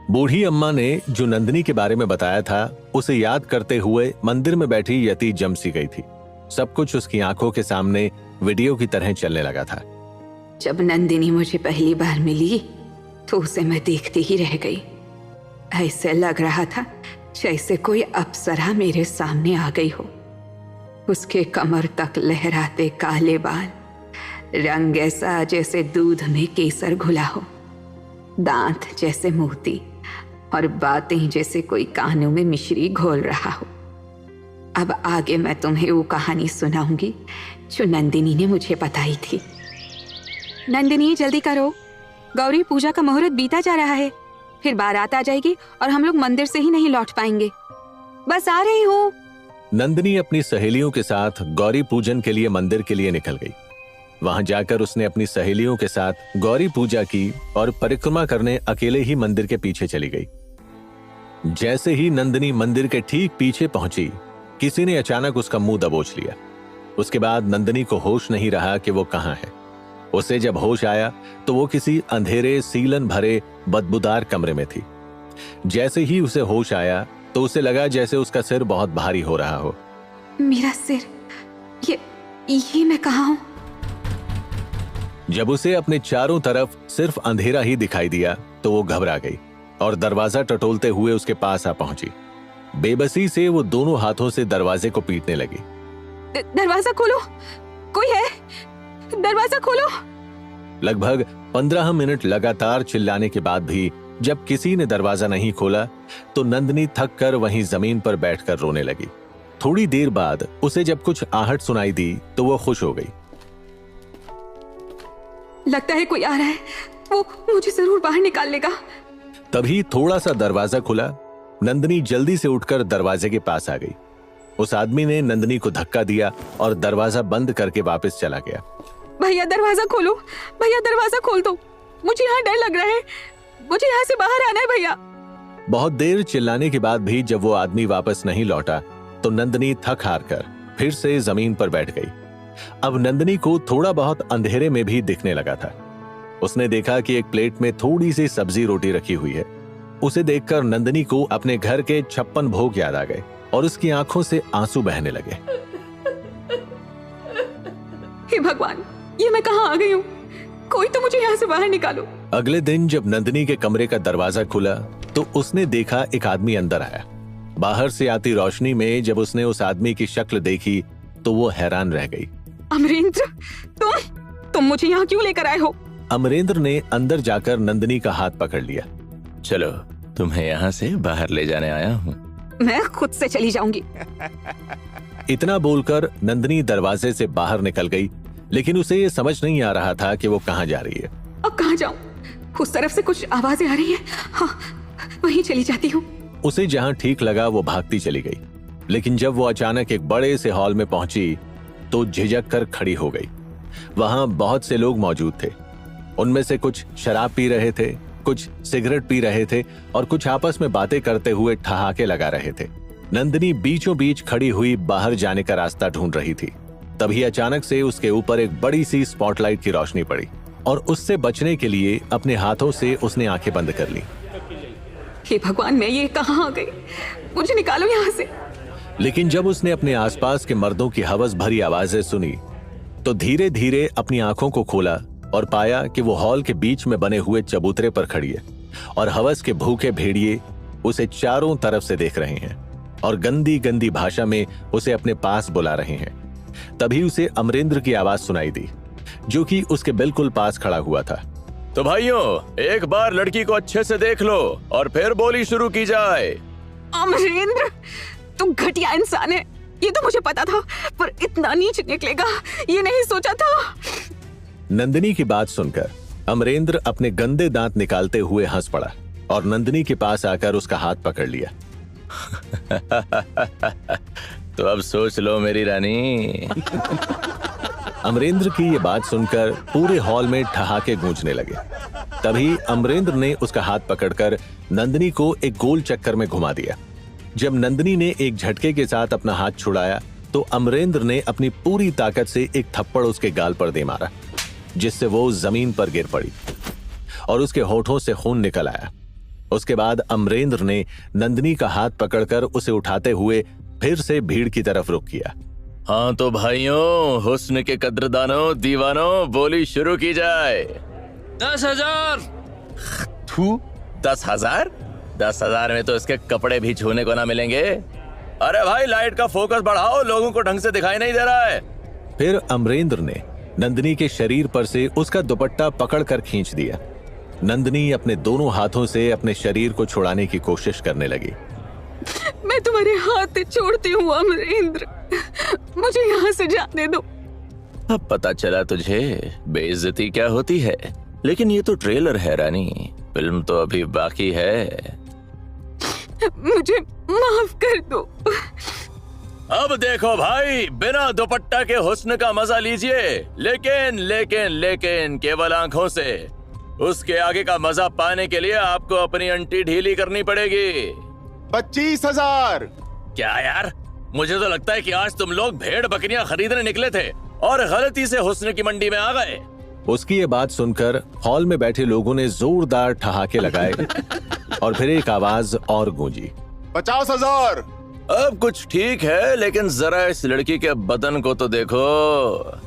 बूढ़ी अम्मा ने जो नंदिनी के बारे में बताया था उसे याद करते हुए मंदिर में बैठी यति जम सी गई थी। सब कुछ उसकी आंखों के सामने वीडियो की तरह चलने लगा था। जब नंदिनी मुझे पहली बार मिली तो उसे मैं देखती ही रह गई। ऐसे लग रहा था जैसे कोई अप्सरा मेरे सामने आ गई हो। उसके कमर तक लहराते काले बाल, रंग ऐसा जैसे दूध में केसर घुला हो, दांत जैसे मोती और बातें जैसे कोई कानों में मिश्री घोल रहा हो। अब आगे मैं तुम्हें वो कहानी सुनाऊंगी जो नंदिनी ने मुझे बताई थी। नंदिनी जल्दी करो, गौरी पूजा का मुहूर्त बीता जा रहा है, फिर बारात आ जाएगी और हम लोग मंदिर से ही नहीं लौट पाएंगे। बस आ रही हूँ। नंदिनी अपनी सहेलियों के साथ गौरी पूजन के लिए मंदिर के लिए निकल गई। वहां जाकर उसने अपनी सहेलियों के साथ गौरी पूजा की और परिक्रमा करने अकेले ही मंदिर के पीछे चली गई। जैसे ही नंदिनी मंदिर के ठीक पीछे पहुंची, किसी ने अचानक उसका मुंह दबोच लिया। उसके बाद नंदिनी को होश नहीं रहा कि वो कहां है। उसे जब होश आया तो वो किसी अंधेरे सीलन भरे बदबूदार कमरे में थी। जैसे ही उसे होश आया तो उसे लगा जैसे उसका सिर बहुत भारी हो रहा हो। मेरा सिर, ये मैं कहाँ हूँ? जब उसे अपने चारों तरफ सिर्फ अंधेरा ही दिखाई दिया तो वो घबरा गई और दरवाजा टटोलते हुए उसके पास आ पहुंची। बेबसी से वो दोनों हाथों से दरवाजे को पीटने लगी। दरवाजा खोलो, कोई है? दरवाजा खोलो। लगभग 15 मिनट लगातार चिल्लाने के बाद भी जब किसी ने दरवाजा नहीं खोला तो नंदिनी थक कर वहीं जमीन पर बैठकर रोने लगी। थोड़ी देर बाद उसे जब कुछ आहट सुनाई दी तो वो खुश हो गई। लगता है कोई आ रहा है, वो मुझे जरूर बाहर निकाल लेगा। तभी थोड़ा सा दरवाजा खुला। नंदिनी जल्दी से उठकर दरवाजे के पास आ गई। उस आदमी ने नंदिनी को धक्का दिया और दरवाजा बंद करके वापस चला गया। भैया दरवाजा खोलो, भैया दरवाजा खोल दो, मुझे यहाँ डर लग रहा है, मुझे यहाँ से बाहर आना है भैया। बहुत देर चिल्लाने के बाद भी जब वो आदमी वापस नहीं लौटा तो नंदिनी थक हार कर फिर से जमीन पर बैठ गई। अब नंदिनी को थोड़ा बहुत अंधेरे में भी दिखने लगा था। उसने देखा कि एक प्लेट में थोड़ी सी सब्जी रोटी रखी हुई है। उसे देखकर नंदिनी को अपने घर के 56 भोग याद आ गए और उसकी आंखों से आंसू बहने लगे। हे भगवान, ये मैं कहाँ आ गई हूँ? कोई तो मुझे यहाँ से बाहर निकालो। अगले दिन जब नंदिनी के कमरे का दरवाजा खुला तो उसने देखा एक आदमी अंदर आया। बाहर से आती रोशनी में जब उसने उस आदमी की शक्ल देखी तो वो हैरान रह गई। अमरेंद्र, तुम मुझे यहाँ क्यों लेकर आए हो? अमरेंद्र ने अंदर जाकर नंदिनी का हाथ पकड़ लिया। चलो, तुम्हें यहाँ से बाहर ले जाने आया हूँ। मैं खुद से चली जाऊंगी। इतना बोलकर नंदिनी दरवाजे से बाहर निकल गई, लेकिन उसे ये समझ नहीं आ रहा था कि वो कहाँ जा रही है। अब कहाँ जाऊँ? उस तरफ से कुछ आवाजें आ रही है। हाँ, वहीं चली जाती हूँ। उसे जहाँ ठीक लगा वो भागती चली गई, लेकिन जब वो अचानक एक बड़े से हॉल में पहुंची तो झिझक कर खड़ी हो गई। वहां बहुत से लोग मौजूद थे। उनमें से कुछ शराब पी रहे थे, कुछ सिगरेट पी रहे थे और कुछ आपस में बातें करते हुए ठहाके लगा रहे थे। नंदिनी बीचों बीच खड़ी हुई बाहर जाने का रास्ता ढूंढ रही थी। तभी अचानक से उसके ऊपर एक बड़ी सी स्पॉटलाइट की रोशनी पड़ी और उससे बचने के लिए अपने हाथों से उसने आंखें बंद कर ली। हे भगवान, मैं ये कहाँ आ गई? मुझे निकालो यहाँ से। लेकिन जब उसने अपने आसपास के मर्दों की हवस भरी आवाजें सुनी तो धीरे धीरे अपनी आंखों को खोला और पाया कि वो हॉल के बीच में बने हुए चबूतरे पर खड़ी है और हवस के भूखे भेड़िए उसे चारों तरफ से देख रहे हैं और गंदी गंदी भाषा में उसे अपने पास बुला रहे हैं। तभी उसे अमरेंद्र की आवाज सुनाई दी, जो कि उसके बिल्कुल पास खड़ा हुआ था। तो भाइयों, एक बार लड़की को अच्छे से देख लो और फिर बोली शुरू की जाए। अमरेंद्र, तुम घटिया इंसान है, ये तो मुझे पता था, पर इतना नीच निकलेगा ये नहीं सोचा था। नंदिनी की बात सुनकर अमरेंद्र अपने गंदे दांत निकालते हुए हंस पड़ा और नंदिनी के पास आकर उसका हाथ पकड़ लिया। तो अब सोच लो मेरी रानी। अमरेंद्र की ये बात सुनकर पूरे हॉल में ठहाके गूंजने लगे। तभी अमरेंद्र ने उसका हाथ पकड़कर नंदिनी को एक गोल चक्कर में घुमा दिया। जब नंदिनी ने एक झटके के साथ अपना हाथ छुड़ाया तो अमरेंद्र ने अपनी पूरी ताकत से एक थप्पड़ उसके गाल पर दे मारा, जिससे वो जमीन पर गिर पड़ी और उसके होठों से खून निकल आया। उसके बाद अमरेंद्र ने नंदिनी का हाथ पकड़कर उसे उठाते हुए फिर से भीड़ की तरफ रुख किया। हाँ तो भाइयों, हुस्न के कद्रदानों, दीवानों, बोली शुरू की जाए। 10,000। थू, 10,000? 10,000 में तो इसके कपड़े भी छूने को ना मिलेंगे। अरे भाई, लाइट का फोकस बढ़ाओ, लोगों को ढंग से दिखाई नहीं दे रहा है। फिर अमरेंद्र ने नंदिनी के शरीर पर से उसका दुपट्टा पकड़कर खींच दिया। नंदिनी अपने दोनों हाथों से अपने शरीर को छुड़ाने की कोशिश करने लगी। मैं तुम्हारे हाथ छोड़ती हूँ अमरेंद्र, मुझे यहाँ से जाने दो। अब पता चला तुझे बेइज्जती क्या होती है, लेकिन ये तो ट्रेलर है रानी, फिल्म तो अभी बाकी है। मुझे माफ कर दो। अब देखो भाई, बिना दुपट्टा के हुस्न का मजा लीजिए, लेकिन लेकिन लेकिन केवल आंखों से। उसके आगे का मजा पाने के लिए आपको अपनी अंटी ढीली करनी पड़ेगी। 25,000। क्या यार, मुझे तो लगता है कि आज तुम लोग भेड़ बकरियां खरीदने निकले थे और गलती से हुस्न की मंडी में आ गए। उसकी ये बात सुनकर हॉल में बैठे लोगों ने जोरदार ठहाके लगाए और फिर एक आवाज और गूंजी। 50,000। अब कुछ ठीक है, लेकिन जरा इस लड़की के बदन को तो देखो।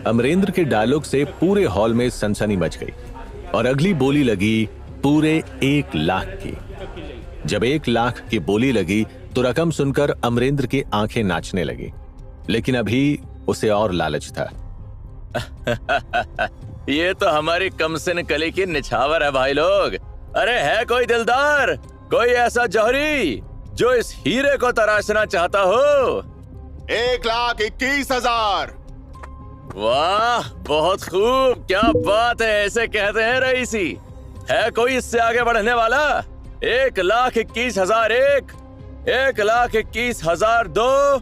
अमरेंद्र के डायलॉग से पूरे हॉल में सनसनी मच गई और अगली बोली लगी पूरे 1 लाख की। जब 1 लाख की बोली लगी तो रकम सुनकर अमरेंद्र की आंखें नाचने लगी, लेकिन अभी उसे और लालच था। ये तो हमारी कमसिन कली की निछावर है भाई लोग। अरे है कोई दिलदार, कोई ऐसा जौहरी जो इस हीरे को तराशना चाहता हो? 1,21,000। वाह, बहुत खूब, क्या बात है, ऐसे कहते हैं रईसी। है कोई इससे आगे बढ़ने वाला? 1,21,000 एक, 1,21,000 दो।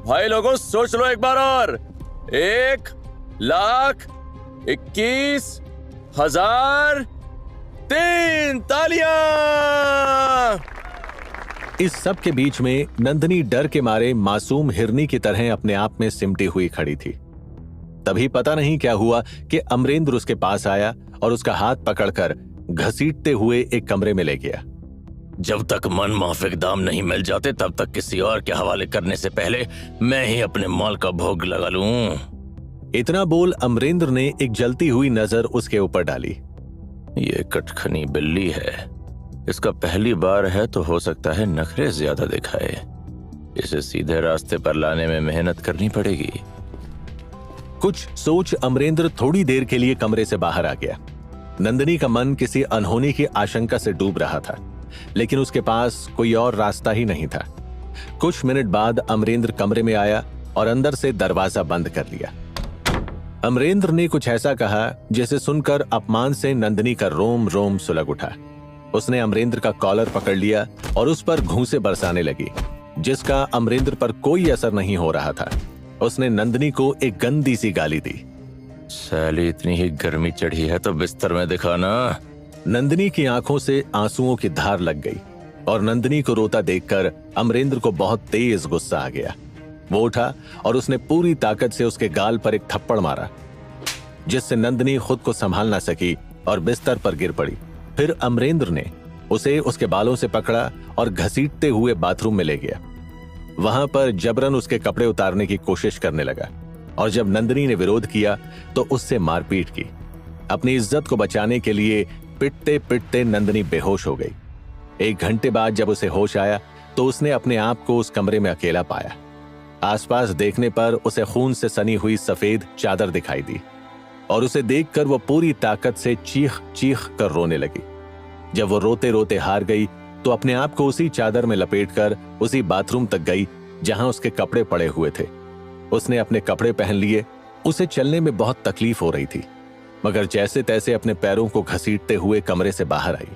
भाई लोगों सोच लो एक बार और। 1,21,000 3 तालियां। इस सब के बीच में नंदिनी डर के मारे मासूम हिरनी की तरह अपने आप में सिमटी हुई खड़ी थी। तभी पता नहीं क्या हुआ कि अमरेंद्र उसके पास आया और उसका हाथ पकड़कर घसीटते हुए एक कमरे में ले गया। जब तक मन माफिक दाम नहीं मिल जाते तब तक किसी और के हवाले करने से पहले मैं ही अपने माल का भोग लगा लूं। इतना बोल अमरेंद्र ने एक जलती हुई नजर उसके ऊपर डाली। ये कटखनी बिल्ली है, इसका पहली बार है तो हो सकता है नखरे ज्यादा दिखाए। इसे सीधे रास्ते पर लाने में मेहनत करनी पड़ेगी। कुछ सोच अमरेंद्र थोड़ी देर के लिए कमरे से बाहर आ गया। नंदिनी का मन किसी अनहोनी की आशंका से डूब रहा था, लेकिन उसके पास कोई और रास्ता ही नहीं था। कुछ मिनट बाद अमरेंद्र कमरे में आया और अंदर से दरवाजा बंद कर लिया। अमरेंद्र ने कुछ ऐसा कहा जिसे सुनकर अपमान से नंदिनी का रोम रोम सुलग उठा। उसने अमरेंद्र का कॉलर पकड़ लिया और उस पर घूंसे बरसाने लगी, जिसका अमरेंद्र पर कोई असर नहीं हो रहा था। उसने नंदिनी को एक गंदी सी गाली दी। साली, इतनी ही गर्मी चढ़ी है तो बिस्तर में दिखाना। नंदिनी की आंखों से आंसुओं की धार लग गई और नंदिनी को रोता देखकर अमरेंद्र को बहुत तेज गुस्सा आ गया। वो उठा और उसने पूरी ताकत से उसके गाल पर एक थप्पड़ मारा, जिससे नंदिनी खुद को संभाल ना सकी और बिस्तर पर गिर पड़ी। फिर अमरेंद्र ने उसे उसके बालों से पकड़ा और घसीटते हुए बाथरूम में ले गया। वहां पर जबरन उसके कपड़े उतारने की कोशिश करने लगा और जब नंदिनी ने विरोध किया तो उससे मारपीट की। अपनी इज्जत को बचाने के लिए पिटते पिटते नंदिनी बेहोश हो गई। 1 घंटे बाद जब उसे होश आया तो उसने अपने आप को उस कमरे में अकेला पाया। आसपास देखने पर उसे खून से सनी हुई सफेद चादर दिखाई दी और उसे देखकर वो पूरी ताकत से चीख चीख कर रोने लगी। जब वो रोते रोते हार गई तो अपने आप को उसी चादर में लपेटकर उसी बाथरूम तक गई जहां उसके कपड़े पड़े हुए थे। उसने अपने कपड़े पहन लिए। उसे चलने में बहुत तकलीफ हो रही थी, मगर जैसे तैसे अपने पैरों को घसीटते हुए कमरे से बाहर आई।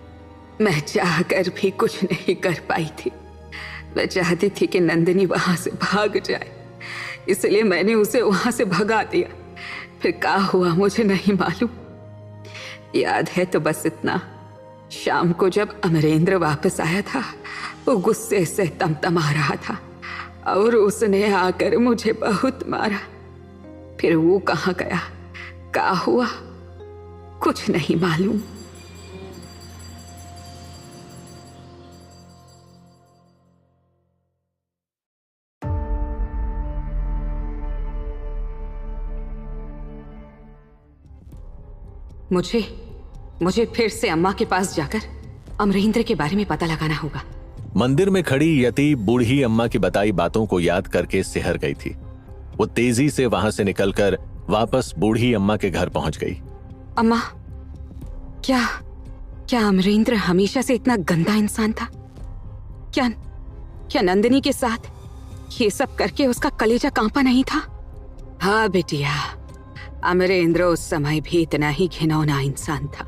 मैं चाहकर भी कुछ नहीं कर पाई थी। मैं चाहती थी कि नंदिनी वहां से भाग जाए, इसलिए मैंने उसे वहां से भगा दिया। फिर क्या हुआ मुझे नहीं मालूम। याद है तो बस इतना शाम को जब अमरेंद्र वापस आया था, वो गुस्से से तमतमा रहा था और उसने आकर मुझे बहुत मारा। फिर वो कहाँ गया, क्या हुआ, कुछ नहीं मालूम। मुझे फिर से अम्मा के पास जाकर अमरेंद्र के बारे में पता लगाना होगा। मंदिर में खड़ी यति बूढ़ी अम्मा की बताई बातों को याद करके सिहर गई थी। वो तेजी से वहां से निकलकर वापस बूढ़ी अम्मा के घर पहुंच गई। अम्मा, क्या अमरेंद्र हमेशा से इतना गंदा इंसान था? क्या नंदिनी के साथ ये सब करके उसका कलेजा कांपा नहीं था? हाँ बेटिया, अमरेंद्र उस समय भी इतना ही घिनौना इंसान था।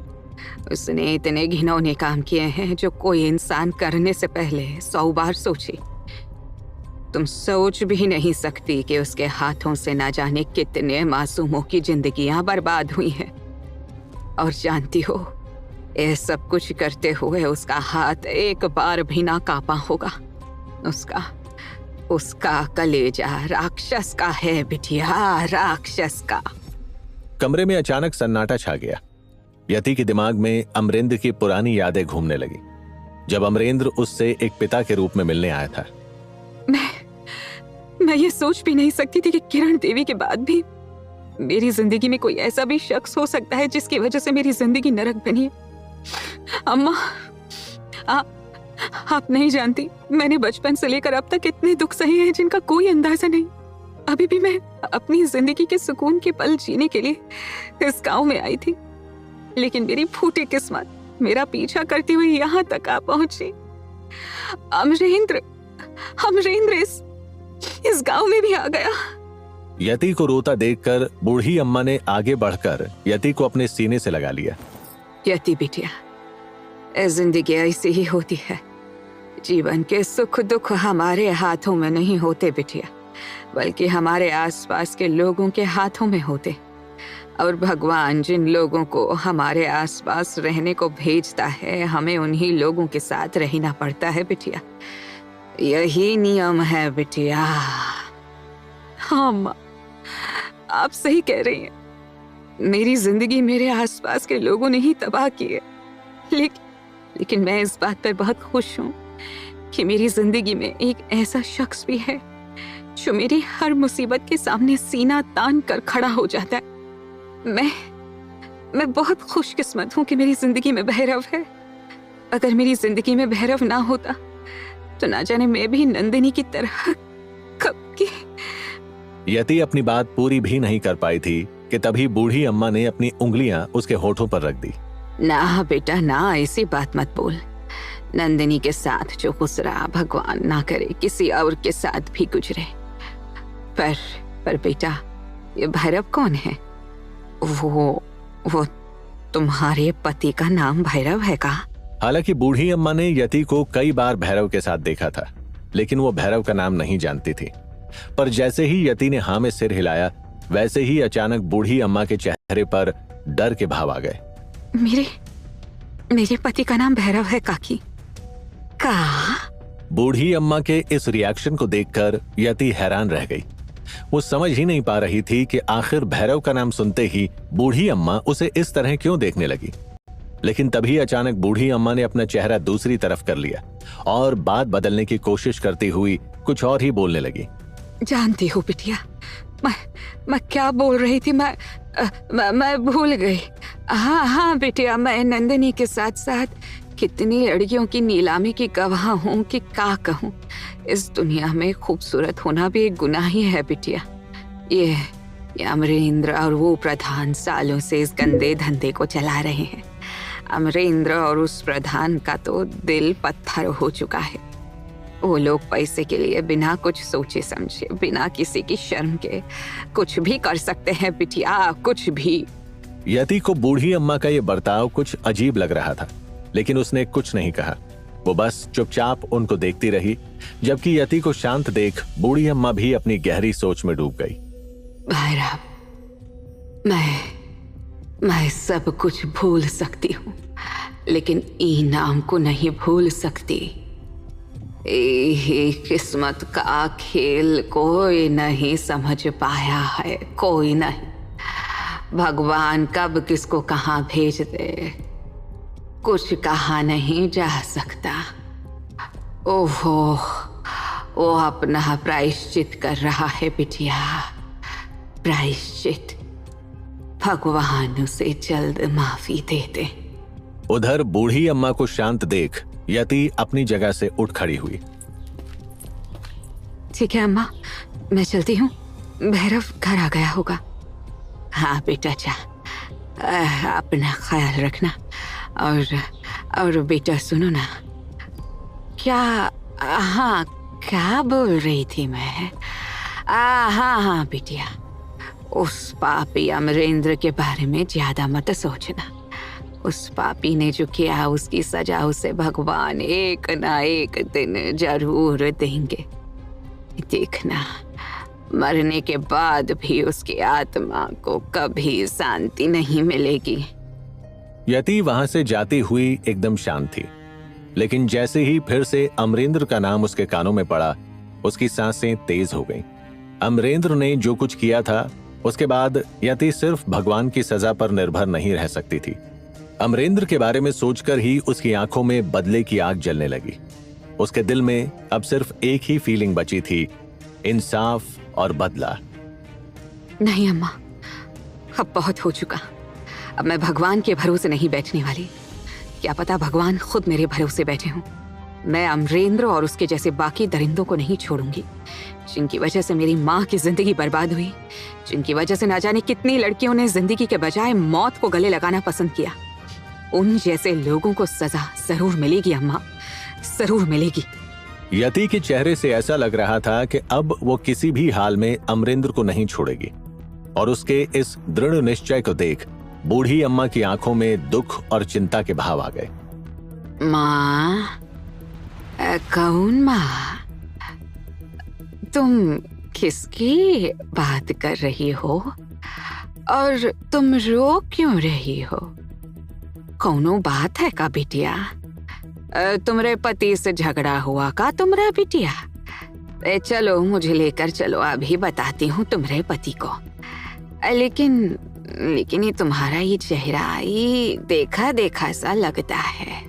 उसने इतने घिनौने काम किए हैं जो कोई इंसान करने से पहले 100 बार सोचे। तुम सोच भी नहीं सकती कि उसके हाथों से ना जाने कितने मासूमों की जिंदगियां बर्बाद हुई हैं। और जानती हो, ये सब कुछ करते हुए उसका हाथ एक बार भी ना कांपा होगा। उसका कलेजा राक्षस का है बिटिया, राक्षस का। कमरे में अचानक सन्नाटा छा गया। यति के दिमाग में अमरेंद्र की पुरानी यादें घूमने लगी, जब अमरेंद्र उससे एक पिता के रूप में मिलने आया था। मैं ये सोच भी नहीं सकती थी कि किरण देवी के बाद भी मेरी जिंदगी में कोई ऐसा भी शख्स हो सकता है जिसकी वजह से मेरी जिंदगी नरक बनी है। अम्मा, आप नहीं जानती, मैंने बचपन से लेकर अब तक इतने दुख सहे हैं जिनका कोई अंदाजा नहीं। अभी भी मैं अपनी जिंदगी के सुकून के पल जीने के लिए इस गांव में आई थी, लेकिन मेरी फूटी किस्मत मेरा पीछा करती हुई यहाँ तक आ पहुंची। अमरेंद्र इस गांव में भी आ गया। यति को रोता देखकर बूढ़ी अम्मा ने आगे बढ़कर यति को अपने सीने से लगा लिया। यति बिटिया, जिंदगी ऐसी ही होती है। जीवन के सुख दुख हमारे हाथों में नहीं होते बिटिया, बल्कि हमारे आसपास के लोगों के हाथों में होते। और भगवान जिन लोगों को हमारे आसपास रहने को भेजता है, हमें उन्हीं लोगों के साथ रहना पड़ता है बिटिया। यही नियम है बिटिया। हाँ माँ, आप सही कह रही हैं। मेरी जिंदगी मेरे आसपास के लोगों ने ही तबाह की है, लेकिन मैं इस बात पर बहुत खुश हूँ कि मेरी जिंदगी में एक ऐसा शख्स भी है जो मेरी हर मुसीबत के सामने सीना तान कर खड़ा हो जाता है। मैं बहुत खुशकिस्मत हूँ कि मेरी जिंदगी में भैरव है। अगर मेरी जिंदगी में भैरव ना होता तो ना जाने मैं भी नंदिनी की तरह कब की। यति अपनी बात पूरी भी नहीं कर पाई थी कि तभी बूढ़ी अम्मा ने अपनी उंगलियां उसके होठों पर रख दी। ना बेटा ना, ऐसी बात मत बोल। नंदिनी के साथ जो गुजरा, भगवान ना करे किसी और के साथ भी गुजरे। पर बेटा, ये भैरव कौन है? वो तुम्हारे पति का नाम भैरव है का? हालांकि बूढ़ी अम्मा ने यति को कई बार भैरव के साथ देखा था, लेकिन वो भैरव का नाम नहीं जानती थी। पर जैसे ही यति ने हाँ में सिर हिलाया, वैसे ही अचानक बूढ़ी अम्मा के चेहरे पर डर के भाव आ गए। मेरे पति का नाम भैरव है काकी? का? बूढ़ी अम्मा के इस रिएक्शन को देखकर यति हैरान रह गई। वो समझ ही नहीं पा रही थी कि आखिर भैरव का नाम सुनते ही बूढ़ी अम्मा उसे इस तरह क्यों देखने लगी। लेकिन तभी अचानक बूढ़ी अम्मा ने अपना चेहरा दूसरी तरफ कर लिया और बात बदलने की कोशिश करती हुई कुछ और ही बोलने लगी। जानती हो बिटिया, मैं क्या बोल रही थी, मैं भूल गई। हाँ बिटिया, मैं नंदिनी के साथ साथ कितनी लड़कियों की नीलामी की गवाह हूँ कि क्या कहूँ। इस दुनिया में खूबसूरत होना भी एक गुनाह ही है बिटिया। ये अमरेंद्र और वो प्रधान सालों से इस गंदे धंधे को चला रहे हैं। अमरेंद्र और उस प्रधान का तो दिल पत्थर हो चुका है। वो लोग पैसे के लिए बिना कुछ सोचे समझे, बिना किसी की शर्म के कुछ भी कर सकते हैं बिटिया, कुछ भी। यति को बूढ़ी अम्मा का ये बर्ताव कुछ अजीब लग रहा था, लेकिन उसने कुछ नहीं कहा। वो बस चुपचाप उनको देखती रही, जबकि यति को शांत देख बूढ़ी अम्मा भी अपनी गहरी सोच में डूब गई। भैरव, मैं सब कुछ भूल सकती हूँ, लेकिन इनाम को नहीं भूल सकती। यही किस्मत का खेल कोई नहीं समझ पाया है, कोई नहीं। भगवान कब किसको कहाँ भेज दे कुछ कहा नहीं जा सकता। ओहो, वो अपना प्रायश्चित कर रहा है बिटिया, प्रायश्चित। भगवान उसे जल्द माफी दे दे। उधर बूढ़ी अम्मा को शांत देख यति अपनी जगह से उठ खड़ी हुई। ठीक है अम्मा, मैं चलती हूँ। भैरव घर आ गया होगा। हाँ बेटा जा, अपना ख्याल रखना। और बेटा सुनो ना, क्या, हाँ क्या बोल रही थी मैं? हाँ बिटिया, उस पापी अमरेंद्र के बारे में ज्यादा मत सोचना। उस पापी ने जो किया उसकी सजा उसे भगवान एक ना एक दिन जरूर देंगे। देखना, मरने के बाद भी उसकी आत्मा को कभी शांति नहीं मिलेगी। यति वहां से जाती हुई एकदम शांत थी, लेकिन जैसे ही फिर से अमरेंद्र का नाम उसके कानों में पड़ा, उसकी सांसें तेज हो गईं। अमरेंद्र ने जो कुछ किया था उसके बाद यति सिर्फ भगवान की सजा पर निर्भर नहीं रह सकती थी। अमरेंद्र के बारे में सोचकर ही उसकी आंखों में बदले की आग जलने लगी। उसके दिल में अब सिर्फ एक ही फीलिंग बची थी, इंसाफ और बदला। नहीं अम्मा, अब बहुत हो चुका। अब मैं भगवान के भरोसे नहीं बैठने वाली। क्या पता भगवान खुद मेरे भरोसे बैठे हों। मैं अमरेंद्र और उसके जैसे बाकी दरिंदों को नहीं छोड़ूंगी, जिनकी वजह से मेरी माँ की जिंदगी बर्बाद हुई, जिनकी वजह से ना जाने कितनी लड़कियों ने जिंदगी के बजाय मौत को गले लगाना पसंद किया। उन जैसे लोगों को सजा जरूर मिलेगी अम्मा, जरूर मिलेगी। यति के चेहरे से ऐसा लग रहा था कि अब वो किसी भी हाल में अमरेंद्र को नहीं छोड़ेगी, और उसके इस दृढ़ निश्चय को देख बूढ़ी अम्मा की आंखों में दुख और चिंता के भाव आ गए। माँ, कौन माँ? तुम किसकी बात कर रही हो और तुम रो क्यों रही हो? कौनो बात है का बिटिया? तुम्हारे पति से झगड़ा हुआ का तुम्हारा बिटिया? चलो मुझे लेकर चलो, अभी बताती हूँ तुम्हारे पति को। लेकिन ये तुम्हारा ये चेहरा ये देखा देखा सा लगता है,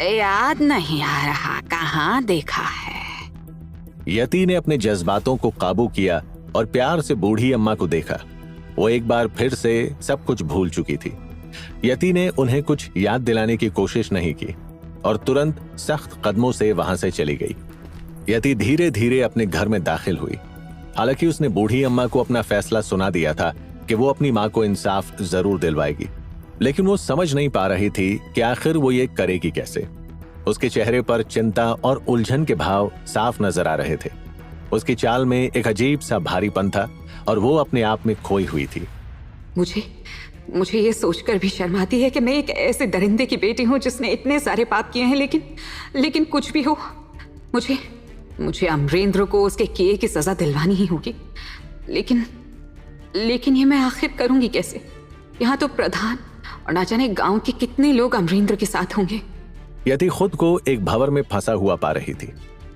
याद नहीं आ रहा कहाँ देखा है। यति ने अपने जज्बातों को काबू किया और प्यार से बूढ़ी अम्मा को देखा। वो एक बार फिर से सब कुछ भूल चुकी थी। यति ने उन्हें कुछ याद दिलाने की कोशिश नहीं की और तुरंत सख्त कदमों से वहां से चली गई। यति धीरे धीरे अपने घर में दाखिल हुई। हालांकि उसने बूढ़ी अम्मा को अपना फैसला सुना दिया था कि वो अपनी माँ को इंसाफ जरूर दिलवाएगी, लेकिन वो समझ नहीं पा रही थी कि आखिर वो ये करेगी कैसे। उसके चेहरे पर चिंता और उलझन के भाव साफ नजर आ रहे थे। उसकी चाल में एक अजीब सा भारीपन था और वो अपने आप में खोई हुई थी। मुझे ये सोचकर भी शर्म आती है कि मैं एक ऐसे दरिंदे की बेटी हूँ जिसने इतने सारे पाप किए हैं, लेकिन कुछ भी हो, मुझे अमरेंद्र को उसके किए की सजा दिलवानी ही होगी। लेकिन ये मैं आखिर करूंगी कैसे? यहाँ तो प्रधान और ना जाने गांव के कितने लोग अमरेंद्र के साथ होंगे। यति खुद को एक भंवर में फंसा हुआ पा रही थी।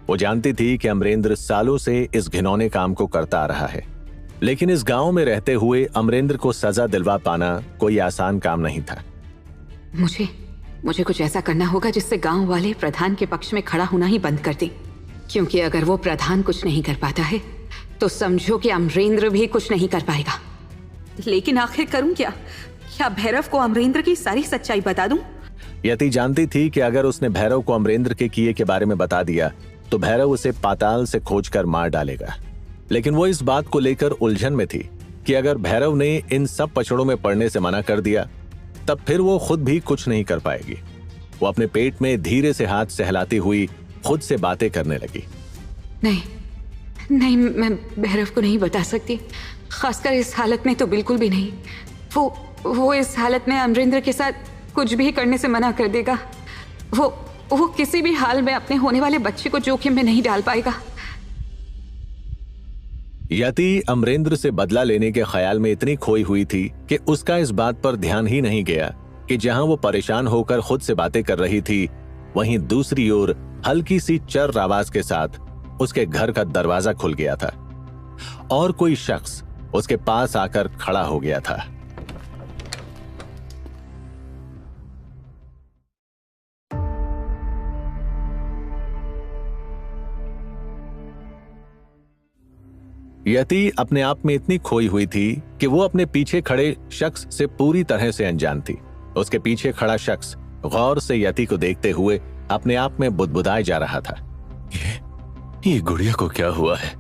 वो जानती थी कि अमरेंद्र सालों से इस घिनौने काम को करता आ रहा है, लेकिन इस गांव में रहते हुए अमरेंद्र को सजा दिलवा पाना कोई आसान काम नहीं था। मुझे कुछ ऐसा करना होगा जिससे गांव वाले प्रधान के पक्ष में खड़ा होना ही बंद कर दें, क्योंकि अगर वो प्रधान कुछ नहीं कर पाता है तो समझो कि अमरेंद्र भी कुछ नहीं कर पाएगा। लेकिन आखिर करूं क्या? क्या भैरव को अमरेंद्र की सारी सच्चाई बता दूं? यति जानती थी कि अगर उसने भैरव को अमरेंद्र के किए के बारे में बता दिया तो भैरव उसे पाताल से खोजकर मार डालेगा। लेकिन वो इस बात को लेकर उलझन में थी कि अगर भैरव ने इन सब पचड़ों में पड़ने से मना कर दिया तब फिर वो खुद भी कुछ नहीं कर पाएगी। वो अपने पेट में धीरे से हाथ सहलाती हुई खुद से बातें करने लगी। नहीं, मैं भैरव को नहीं बता सकती, खासकर इस हालत में तो बिल्कुल भी नहीं। वो इस हालत में अमरेंद्र के साथ कुछ भी करने से मना कर देगा। वो किसी भी हाल में अपने होने वाले बच्चे को जोखिम में नहीं डाल पाएगा। यति अमरेंद्र से बदला लेने के ख्याल में इतनी खोई हुई थी कि उसका इस बात पर ध्यान ही नहीं गया कि जहां वो परेशान होकर खुद से बातें कर रही थी, वहीं दूसरी ओर हल्की सी चर आवाज के साथ उसके घर का दरवाजा खुल गया था और कोई शख्स उसके पास आकर खड़ा हो गया था। यति अपने आप में इतनी खोई हुई थी कि वो अपने पीछे खड़े शख्स से पूरी तरह से अनजान थी। उसके पीछे खड़ा शख्स गौर से यति को देखते हुए अपने आप में बुदबुदाए जा रहा था। ये गुड़िया को क्या हुआ है?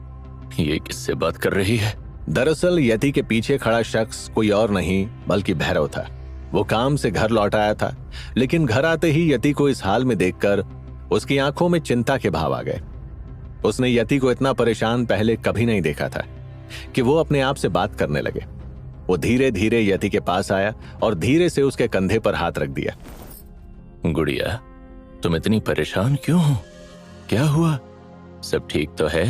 ये किससे बात कर रही है? दरअसल यति के पीछे खड़ा शख्स कोई और नहीं बल्कि भैरव था। वो काम से घर लौट आया था, लेकिन घर आते ही यति को इस हाल में देखकर उसकी आंखों में चिंता के भाव आ गए। उसने यति को इतना परेशान पहले कभी नहीं देखा था कि वो अपने आप से बात करने लगे। वो धीरे धीरे यति के पास आया और धीरे से उसके कंधे पर हाथ रख दिया। गुड़िया, तुम इतनी परेशान क्यों हो? क्या हुआ? सब ठीक तो है?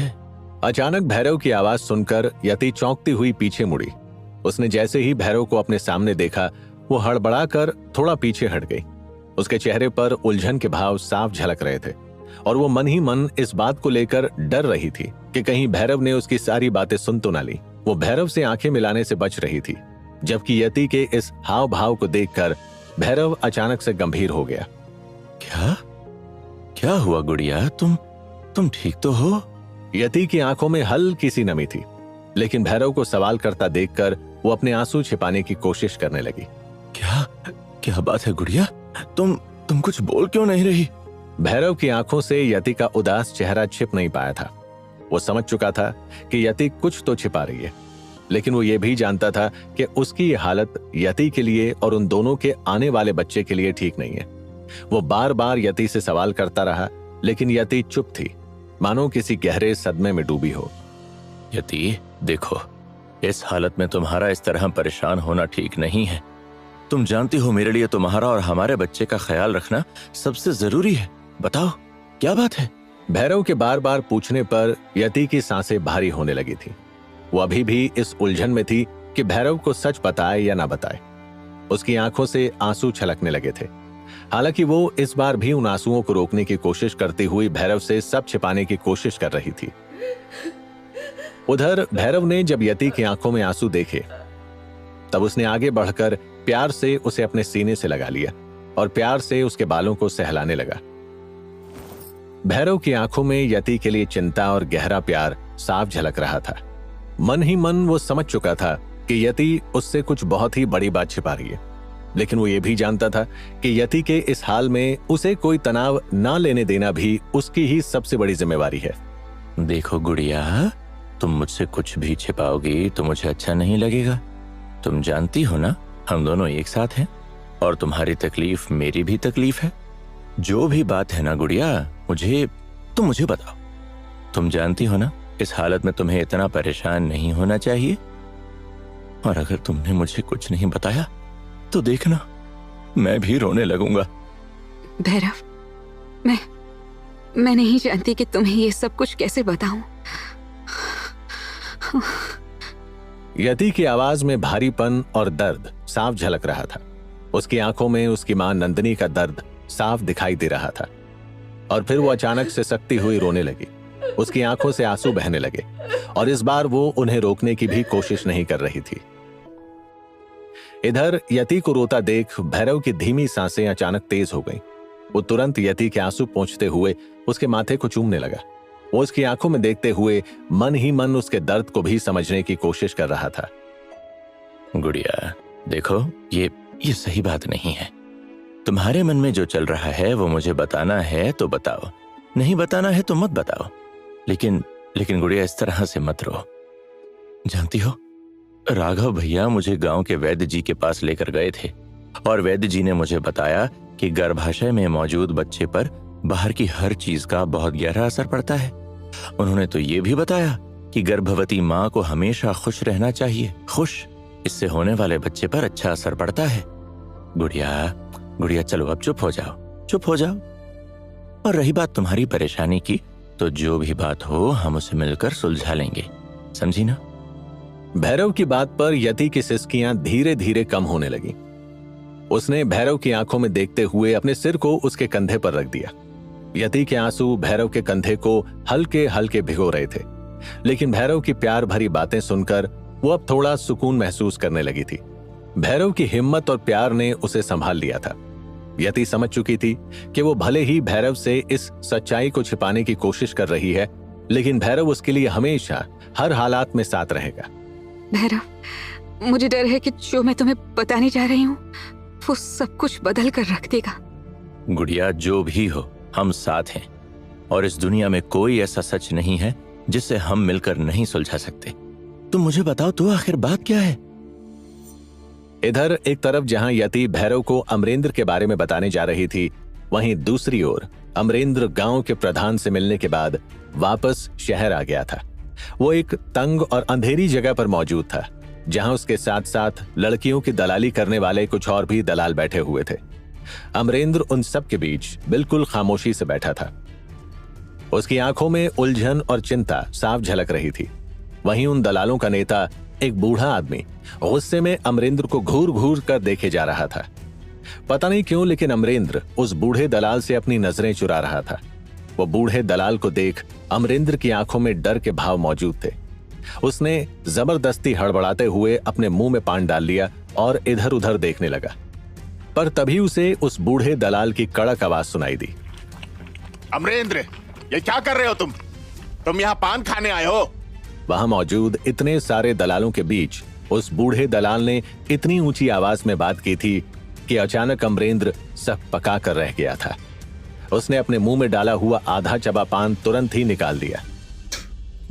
अचानक भैरव की आवाज सुनकर यति चौंकती हुई पीछे मुड़ी। उसने जैसे ही भैरव को अपने सामने देखा, वो हड़बड़ाकर थोड़ा पीछे हट गई। उसके चेहरे पर उलझन के भाव साफ झलक रहे थे और वो मन ही मन इस बात को लेकर डर रही थी कि कहीं भैरव ने उसकी सारी बातें सुन तो ना ली। वो भैरव से आंखें मिलाने से बच रही थी, जबकि यति के इस हाव भाव को देखकर भैरव अचानक से गंभीर हो गया। क्या हुआ गुड़िया? तुम ठीक तो हो? यति की आंखों में हल्की सी नमी थी, लेकिन भैरव को सवाल करता देखकर वो अपने आंसू छिपाने की कोशिश करने लगी। क्या बात है गुड़िया? तुम कुछ बोल क्यों नहीं रही? भैरव की आंखों से यति का उदास चेहरा छिप नहीं पाया था। वो समझ चुका था कि यति कुछ तो छिपा रही है, लेकिन वो ये भी जानता था कि उसकी ये हालत यति के लिए और उन दोनों के आने वाले बच्चे के लिए ठीक नहीं है। वो बार बार यति से सवाल करता रहा, लेकिन यति चुप थी, मानो किसी गहरे सदमे में डूबी हो। यति, देखो, इस हालत में तुम्हारा इस तरह परेशान होना ठीक नहीं है। तुम जानती हो मेरे लिए तुम्हारा और हमारे बच्चे का ख्याल रखना सबसे जरूरी है। बताओ, क्या बात है? भैरव के बार बार पूछने पर यति की सांसें भारी होने लगी थी। वो अभी भी इस उलझन में थी कि भैरव को सच बताए या ना बताए। उसकी आंखों से आंसू छलकने लगे थे। हालांकि वो इस बार भी उन आंसुओं को रोकने की कोशिश करती हुई भैरव से सब छिपाने की कोशिश कर रही थी। उधर भैरव ने जब यति की आंखों में आंसू देखे, तब उसने आगे बढ़कर प्यार से उसे अपने सीने से लगा लिया और प्यार से उसके बालों को सहलाने लगा। भैरव की आंखों में यति के लिए चिंता और गहरा प्यार साफ झलक रहा था। मन ही मन वो समझ चुका था कि यति उससे कुछ बहुत ही बड़ी बात छिपा रही है, लेकिन वो ये भी जानता था कि यति के इस हाल में उसे कोई तनाव ना लेने देना भी उसकी ही सबसे बड़ी जिम्मेवारी है। देखो गुड़िया, तुम मुझसे कुछ भी छिपाओगी तो मुझे अच्छा नहीं लगेगा। तुम जानती हो ना, हम दोनों एक साथ हैं और तुम्हारी तकलीफ मेरी भी तकलीफ है। जो भी बात है ना गुड़िया, तुम मुझे बताओ। तुम जानती हो ना, इस हालत में तुम्हें इतना परेशान नहीं होना चाहिए, और अगर तुमने मुझे कुछ नहीं बताया तो देखना, मैं भी रोने लगूंगा। भैरव, मैं नहीं जानती कि तुम्हें ये सब कुछ कैसे बताऊं। यति की आवाज में भारीपन और दर्द साफ झलक रहा था। उसकी आंखों में उसकी मां नंदिनी का दर्द साफ दिखाई दे रहा था। और फिर वो अचानक से सकती हुई रोने लगी। उसकी आंखों से आंसू बहने लगे और इस बार वो उन्हें रोकने की भी कोशिश नहीं कर रही थी। इधर यति को रोता देख भैरव की धीमी सांसें अचानक तेज हो गईं। वो तुरंत यति के आंसू पोंछते हुए उसके माथे को चूमने लगा। वो उसकी आंखों में देखते हुए मन ही मन उसके दर्द को भी समझने की कोशिश कर रहा था। गुड़िया, देखो, ये सही बात नहीं है। तुम्हारे मन में जो चल रहा है वो मुझे बताना है तो बताओ, नहीं बताना है तो मत बताओ। लेकिन गुड़िया, इस तरह से मत रो। जानती हो, राघव भैया मुझे गांव के वैद्य जी के पास लेकर गए थे और वैद्य जी ने मुझे बताया कि गर्भाशय में मौजूद बच्चे पर बाहर की हर चीज का बहुत गहरा असर पड़ता है। उन्होंने तो ये भी बताया कि गर्भवती माँ को हमेशा खुश रहना चाहिए। खुश, इससे होने वाले बच्चे पर अच्छा असर पड़ता है। गुड़िया, चलो अब चुप हो जाओ। और रही बात तुम्हारी परेशानी की, तो जो भी बात हो हम उसे मिलकर सुलझा लेंगे, समझी ना? भैरव की बात पर यति की सिसकियां धीरे धीरे कम होने लगी। उसने भैरव की आंखों में देखते हुए अपने सिर को उसके कंधे पर रख दिया। यति के आंसू भैरव के कंधे को हल्के हल्के भिगो रहे थे, लेकिन भैरव की प्यार भरी बातें सुनकर वो अब थोड़ा सुकून महसूस करने लगी थी। भैरव की हिम्मत और प्यार ने उसे संभाल लिया था। यति समझ चुकी थी कि वो भले ही भैरव से इस सच्चाई को छिपाने की कोशिश कर रही है, लेकिन भैरव उसके लिए हमेशा हर हालात में साथ रहेगा। भैरव, मुझे डर है कि जो मैं तुम्हें बताने जा रही हूँ वो सब कुछ बदल कर रख देगा। गुड़िया, जो भी हो, हम साथ हैं और इस दुनिया में कोई ऐसा सच नहीं है जिसे हम मिलकर नहीं सुलझा सकते। तुम मुझे बताओ तो आखिर बात क्या है? इधर एक तरफ जहां यति भैरव को अमरेंद्र के बारे में बताने जा रही थी, वहीं दूसरी ओर अमरेंद्र गांव के प्रधान से मिलने के बाद वापस शहर आ गया था। वो एक तंग और अंधेरी जगह पर मौजूद था, जहां उसके साथ साथ लड़कियों की दलाली करने वाले कुछ और भी दलाल बैठे हुए थे। अमरेंद्र उन सब के बीच बिल्कुल खामोशी से बैठा था। उसकी आंखों में उलझन और चिंता साफ झलक रही थी। वहीं उन दलालों का नेता, एक बूढ़ा आदमी, गुस्से में अमरेंद्र को घूर घूर कर देखे जा रहा था। पता नहीं क्यों, लेकिन अमरेंद्र उस बूढ़े दलाल से अपनी नजरें चुरा रहा था। वो बूढ़े दलाल को देख अमरेंद्र की आंखों में डर के भाव मौजूद थे। उसने जबरदस्ती हड़बड़ाते हुए अपने मुंह में पान डाल लिया और इधर उधर देखने लगा, पर तभी उसे उस बूढ़े दलाल की कड़क आवाज सुनाई दी। अमरेंद्र, ये क्या कर रहे हो तुम? तुम यहाँ पान खाने आए हो? वहां मौजूद इतने सारे दलालों के बीच उस बूढ़े दलाल ने इतनी ऊंची आवाज में बात की थी कि अचानक अमरेंद्र सक पका कर रह गया था। उसने अपने मुंह में डाला हुआ आधा चबा पान तुरंत ही निकाल दिया।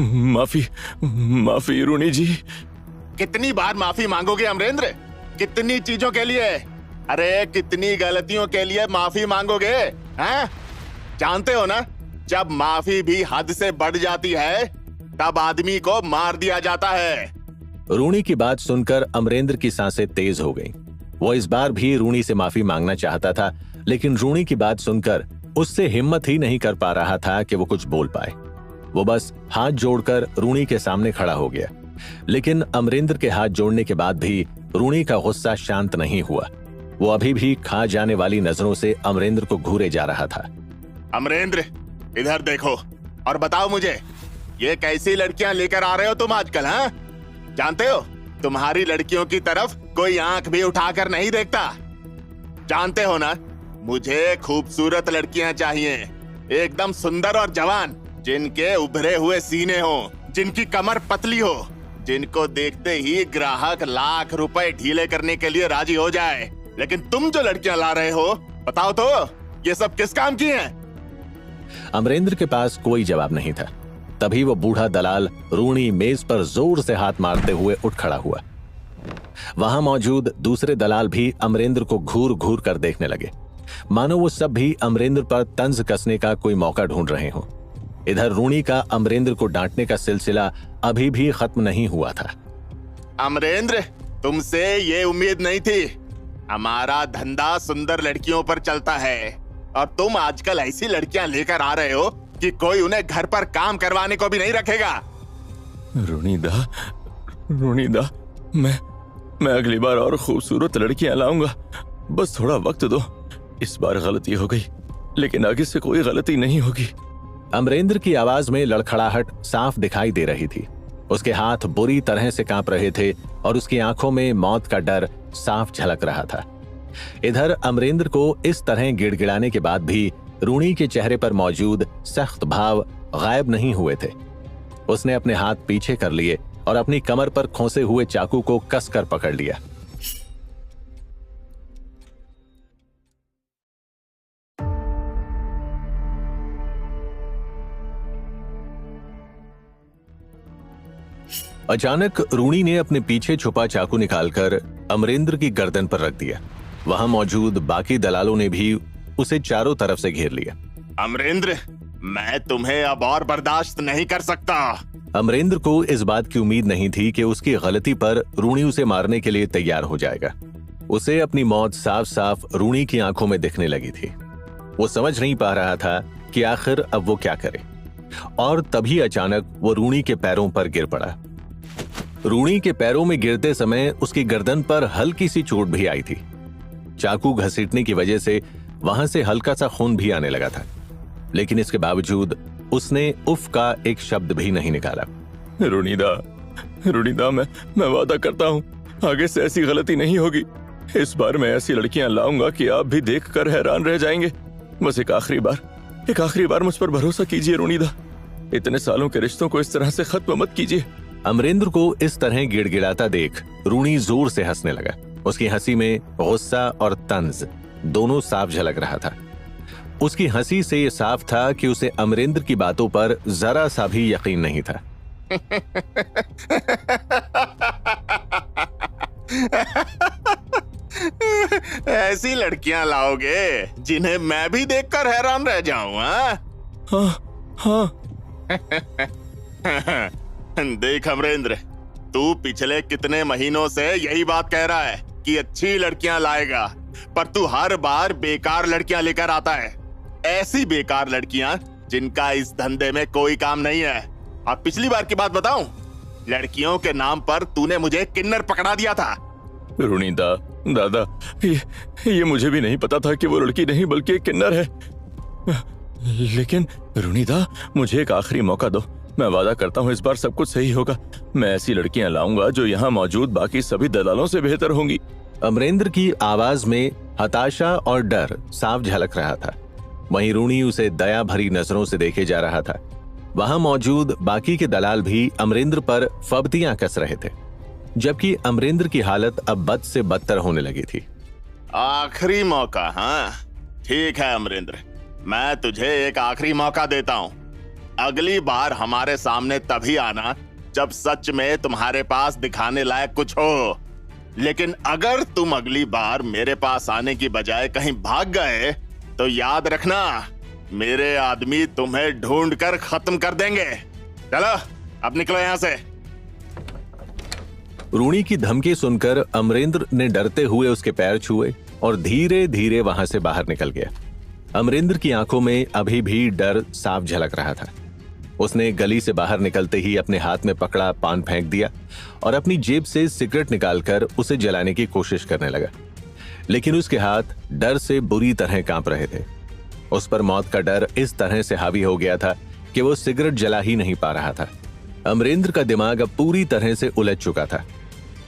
माफी रूनी जी। कितनी बार माफी मांगोगे अमरेंद्र? कितनी चीजों के लिए? अरे कितनी गलतियों के लिए माफी मांगोगे? हैं? जानते हो ना, जब माफी भी हद से बढ़ जाती है तब आदमी को मार दिया जाता है। रूनी की बात सुनकर अमरेंद्र की सांसें तेज हो गईं। वो इस बार भी रूनी से माफी मांगना चाहता था, लेकिन रूनी की बात सुनकर उससे हिम्मत ही नहीं कर पा रहा था कि वो कुछ बोल पाए। वो बस हाथ जोड़कर रूनी के सामने खड़ा हो गया, लेकिन अमरेंद्र के हाथ जोड़ने के बाद भी रूनी का गुस्सा शांत नहीं हुआ। वो अभी भी खा जाने वाली नजरों से अमरेंद्र को घूरे जा रहा था। अमरेंद्र, इधर देखो और बताओ मुझे, ये कैसी लड़कियां लेकर आ रहे हो तुम आजकल? हाँ, जानते हो तुम्हारी लड़कियों की तरफ कोई आंख भी उठाकर नहीं देखता। जानते हो ना, मुझे खूबसूरत लड़कियां चाहिए, एकदम सुंदर और जवान, जिनके उभरे हुए सीने हो, जिनकी कमर पतली हो, जिनको देखते ही ग्राहक लाख रुपए ढीले करने के लिए राजी हो जाए। लेकिन तुम जो लड़कियां ला रहे हो, बताओ तो ये सब किस काम की हैं? अमरेंद्र के पास कोई जवाब नहीं था। तभी वो बूढ़ा दलाल रूनी मेज पर जोर से हाथ मारते हुए उठ खड़ा हुआ। वहां मौजूद दूसरे दलाल भी अमरेंद्र को घूर घूर कर देखने लगे, मानो वो सब भी अमरेंद्र पर तंज कसने का कोई मौका ढूंढ रहे हों। इधर रूनी का अमरेंद्र को डांटने का सिलसिला अभी भी खत्म नहीं हुआ था। अमरेंद्र, तुमसे ये उम्मीद नहीं थी। हमारा धंधा सुंदर लड़कियों पर चलता है और तुम आजकल ऐसी लड़कियां लेकर आ रहे हो कि कोई उन्हें घर पर काम करवाने को भी नहीं रखेगा। रुनीदा, मैं अगली बार और खूबसूरत लड़कियां लाऊंगा। बस थोड़ा वक्त दो। इस बार गलती हो गई, लेकिन आगे से कोई गलती नहीं होगी। अमरेंद्र की आवाज में लड़खड़ाहट साफ दिखाई दे रही थी। उसके हाथ बुरी तरह से कांप रहे थे और उसकी आंखों में मौत का डर साफ झलक रहा था। इधर अमरेंद्र को इस तरह गिड़गिड़ाने के बाद भी रूनी के चेहरे पर मौजूद सख्त भाव गायब नहीं हुए थे। उसने अपने हाथ पीछे कर लिए और अपनी कमर पर खोसे हुए चाकू को कसकर पकड़ लिया। अचानक रूनी ने अपने पीछे छुपा चाकू निकालकर अमरेंद्र की गर्दन पर रख दिया। वहां मौजूद बाकी दलालों ने भी उसे चारों तरफ से घेर लिया। अमरेंद्र, मैं तुम्हें अब और बर्दाश्त नहीं कर सकता। अमरेंद्र को इस बात की उम्मीद नहीं थी कि उसकी गलती पर रूनी उसे मारने के लिए तैयार हो जाएगा। उसे अपनी मौत साफ साफ रूनी की आंखों में दिखने लगी थी। वो समझ नहीं पा रहा था कि आखिर अब वो क्या करे, और तभी अचानक वो रूनी के पैरों पर गिर पड़ा। रूनी के पैरों में गिरते समय उसकी गर्दन पर हल्की सी चोट भी आई थी। चाकू घसीटने की वजह से वहां से हल्का सा खून भी आने लगा था, लेकिन इसके बावजूद उसने उफ का एक शब्द भी नहीं निकाला। रुनीदा, मैं वादा करता हूँ आगे से ऐसी गलती नहीं होगी। इस बार मैं ऐसी लड़कियां लाऊंगा कि आप भी देखकर हैरान रह जाएंगे। बस एक आखिरी बार मुझ पर भरोसा कीजिए रुनीदा। इतने सालों के रिश्तों को इस तरह से खत्म मत कीजिए। अमरेंद्र को इस तरह गिड़गिड़ाता देख रूनी जोर से हंसने लगा। उसकी हंसी में गुस्सा और तंज दोनों साफ झलक रहा था। उसकी हंसी से ये साफ था कि उसे अमरेंद्र की बातों पर जरा सा भी यकीन नहीं था। ऐसी लड़कियां लाओगे जिन्हें मैं भी देखकर हैरान रह जाऊं? हाँ। देख अमरेंद्र, तू पिछले कितने महीनों से यही बात कह रहा है कि अच्छी लड़कियां लाएगा, पर तू हर बार बेकार लड़कियां लेकर आता है। ऐसी बेकार लड़कियां जिनका इस धंधे में कोई काम नहीं है। और पिछली बार की बात बताऊं, लड़कियों के नाम पर तूने मुझे किन्नर पकड़ा दिया था। रुनीदा, दादा, ये मुझे भी नहीं पता था कि वो लड़की नहीं बल्कि एक किन्नर है। लेकिन रुनीदा, मुझे एक आखिरी मौका दो। मैं वादा करता हूँ इस बार सब कुछ सही होगा। मैं ऐसी लड़कियां लाऊंगा जो यहाँ मौजूद बाकी सभी दलालों से बेहतर होंगी। अमरेंद्र की आवाज में हताशा और डर साफ झलक रहा था। वहीं रूनी उसे दया भरी नजरों से देखे जा रहा था। वहां मौजूद बाकी के दलाल भी अमरेंद्र पर फब्तियां कस रहे थे, जबकि अमरेंद्र की हालत अब बद से बदतर होने लगी थी। आखिरी मौका? हाँ ठीक है अमरेंद्र, मैं तुझे एक आखिरी मौका देता हूँ। अगली बार हमारे सामने तभी आना जब सच में तुम्हारे पास दिखाने लायक कुछ हो। लेकिन अगर तुम अगली बार मेरे पास आने की बजाय कहीं भाग गए तो याद रखना, मेरे आदमी तुम्हें ढूंढकर खत्म कर देंगे। चलो अब निकलो यहाँ से। रूनी की धमकी सुनकर अमरेंद्र ने डरते हुए उसके पैर छुए और धीरे धीरे वहां से बाहर निकल गया। अमरेंद्र की आंखों में अभी भी डर साफ झलक रहा था। उसने गली से बाहर निकलते ही अपने हाथ में पकड़ा पान फेंक दिया और अपनी जेब से सिगरेट निकालकर उसे जलाने की कोशिश करने लगा, लेकिन उसके हाथ डर से बुरी तरह कांप रहे थे। उस पर मौत का डर इस तरह से हावी हो गया था कि वो सिगरेट जला ही नहीं पा रहा था। अमरेंद्र का दिमाग अब पूरी तरह से उलझ चुका था।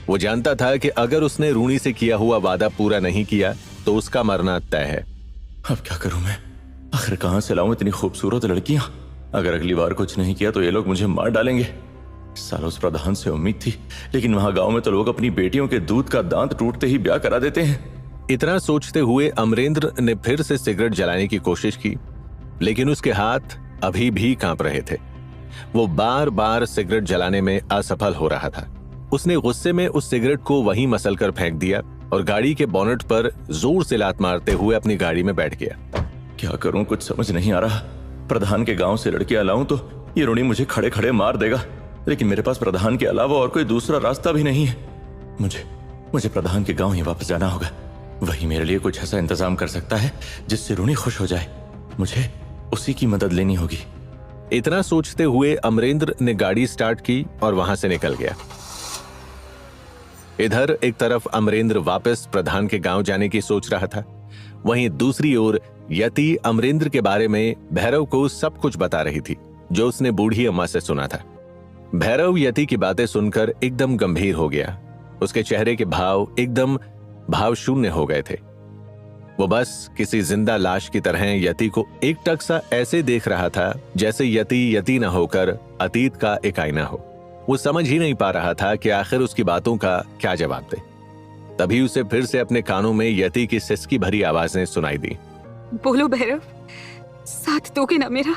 वो जानता था कि अगर उसने रूनी से किया हुआ वादा पूरा नहीं किया तो उसका मरना तय है। अब क्या करूं मैं? आखिर कहां से लाऊं इतनी खूबसूरत लड़कियां? अगर अगली बार कुछ नहीं किया तो ये लोग मुझे मार डालेंगे। सालों उस प्रधान से उम्मीद थी, लेकिन वहां गांव में तो लोग अपनी बेटियों के दूध का दांत टूटते ही ब्याह करा देते हैं। इतना सोचते हुए अमरेंद्र ने फिर से सिगरेट जलाने की कोशिश की, लेकिन उसके हाथ अभी भी कांप रहे थे। वो बार बार सिगरेट जलाने में असफल हो रहा था। उसने गुस्से में उस सिगरेट को वहीं मसलकर फेंक दिया और गाड़ी के बोनेट पर जोर से लात मारते हुए अपनी गाड़ी में बैठ गया। क्या करूं, कुछ समझ नहीं आ रहा। प्रधान के गांव से लड़कियां लाऊं तो ये रूनी मुझे खड़े खड़े मार देगा, लेकिन मेरे पास प्रधान के अलावा और कोई दूसरा रास्ता भी नहीं है। मुझे प्रधान के गांव ही वापस जाना होगा। वही मेरे लिए कुछ ऐसा इंतजाम कर सकता है जिससे रूनी खुश हो जाए। मुझे उसी की मदद लेनी होगी। इतना सोचते हुए अमरेंद्र ने गाड़ी स्टार्ट की और वहां से निकल गया। इधर एक तरफ अमरेंद्र वापस प्रधान के गांव जाने की सोच रहा था, वहीं दूसरी ओर यति अमरेंद्र के बारे में भैरव को सब कुछ बता रही थी जो उसने बूढ़ी अम्मा से सुना था। भैरव यति की बातें सुनकर एकदम गंभीर हो गया। उसके चेहरे के भाव एकदम भाव शून्य हो गए थे। वो बस किसी जिंदा लाश की तरह यति को एकटक सा ऐसे देख रहा था जैसे यति न होकर अतीत का एक आईना हो। वो समझ ही नहीं पा रहा था कि आखिर उसकी बातों का क्या जवाब दे। तभी उसे फिर से अपने कानों में यति की सिसकी भरी आवाजें सुनाई दी। बोलो भैरव, साथ दोगे ना मेरा?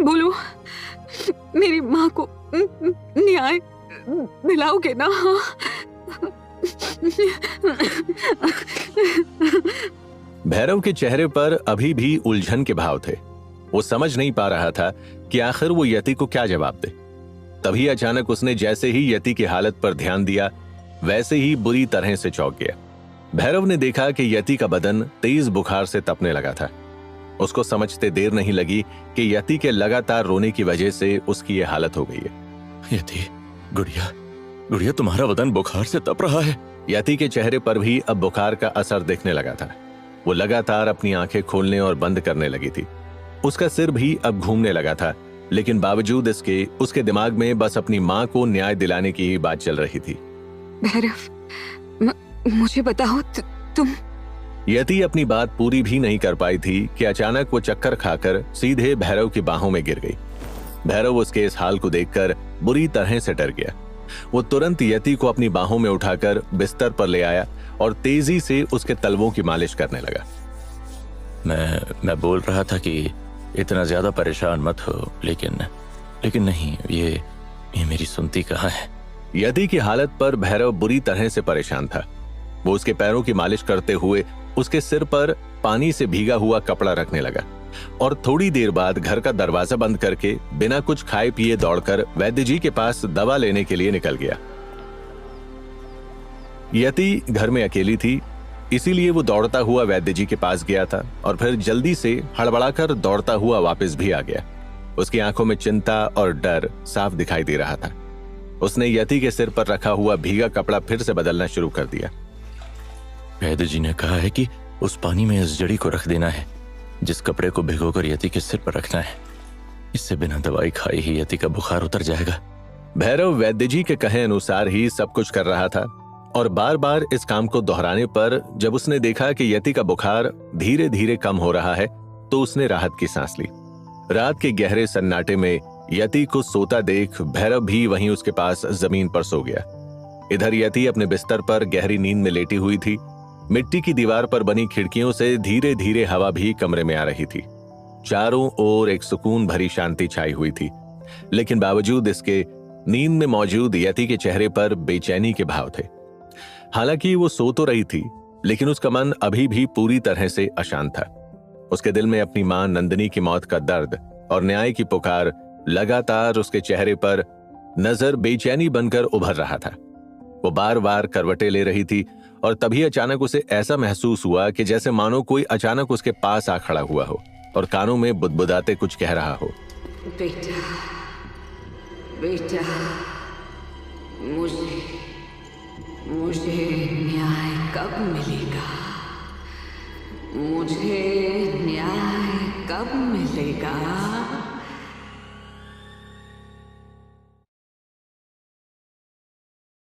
बोलो, मेरी माँ को न्याय दिलाओगे ना? भैरव के चेहरे पर अभी भी उलझन के भाव थे। वो समझ नहीं पा रहा था कि आखिर वो यति को क्या जवाब दे। तभी अचानक उसने जैसे ही यति की हालत पर ध्यान दिया, वैसे ही बुरी तरह से चौंक गया। भैरव ने देखा कि यति का बदन तेज बुखार से तपने लगा था। उसको समझते देर नहीं लगी कि यति के लगातार रोने की वजह से उसकी ये हालत हो गई है। यति, गुड़िया, गुड़िया, तुम्हारा बदन बुखार से तप रहा है। यति के चेहरे पर भी अब बुखार का असर दिखने लगा था। वो लगातार अपनी आंखें खोलने और बंद करने लगी थी। उसका सिर भी अब घूमने लगा था, लेकिन बावजूद इसके उसके दिमाग में बस अपनी माँ को न्याय दिलाने की ही बात चल रही थी। भैरव, मुझे बताओ, तुम। यति अपनी बात पूरी भी नहीं कर पाई थी कि अचानक वो चक्कर खाकर सीधे भैरव की बाहों में गिर गई। भैरव उसके इस हाल को देखकर बुरी तरह से डर गया। वो तुरंत यति को अपनी बाहों में उठाकर बिस्तर पर ले आया और तेजी से उसके तलवों की मालिश करने लगा। मैं बोल रहा था कि इतना ज्यादा परेशान मत हो, लेकिन नहीं, ये मेरी सुनती कहाँ है। यति की हालत पर भैरव बुरी तरह से परेशान था। वो उसके पैरों की मालिश करते हुए उसके सिर पर पानी से भीगा हुआ कपड़ा रखने लगा और थोड़ी देर बाद घर का दरवाजा बंद करके बिना कुछ खाए पिए दौड़कर वैद्य जी के पास दवा लेने के लिए निकल गया। यति घर में अकेली थी, इसीलिए वो दौड़ता हुआ वैद्य जी के पास गया था और फिर जल्दी से हड़बड़ाकर दौड़ता हुआ वापस भी आ गया। उसकी आंखों में चिंता और डर साफ दिखाई दे रहा था। उसने यति के सिर पर रखा हुआ भीगा कपड़ा फिर से बदलना शुरू कर दिया। वैद्य जी ने कहा है कि उस पानी में इस जड़ी को रख देना है, जिस कपड़े को भिगोकर यति के सिर पर रखना है। इससे बिना दवाई खाए ही यति का बुखार उतर जाएगा। भैरव वैद्य जी के कहे अनुसार ही सब कुछ कर रहा था और बार बार इस काम को दोहराने पर जब उसने देखा कि यति का बुखार धीरे धीरे कम हो रहा है तो उसने राहत की सांस ली। रात के गहरे सन्नाटे में यति को सोता देख भैरव भी वहीं उसके पास जमीन पर सो गया। इधर यति अपने बिस्तर पर गहरी नींद में लेटी हुई थी। मिट्टी की दीवार पर बनी खिड़कियों से धीरे धीरे हवा भी कमरे में आ रही थी। चारों ओर एक सुकून भरी शांति छाई हुई थी, लेकिन बावजूद इसके नींद में मौजूद यति के चेहरे पर बेचैनी के भाव थे। हालांकि वो सो तो रही थी, लेकिन उसका मन अभी भी पूरी तरह से अशांत था। उसके दिल में अपनी मां नंदिनी की मौत का दर्द और न्याय की पुकार लगातार उसके चेहरे पर नजर बेचैनी बनकर उभर रहा था। वो बार बार करवटें ले रही थी और तभी अचानक उसे ऐसा महसूस हुआ कि जैसे मानो कोई अचानक उसके पास आ खड़ा हुआ हो और कानों में बुदबुदाते कुछ कह रहा हो। बेटा, बेटा, मुझे न्याय कब मिलेगा? मुझे न्याय कब मिलेगा?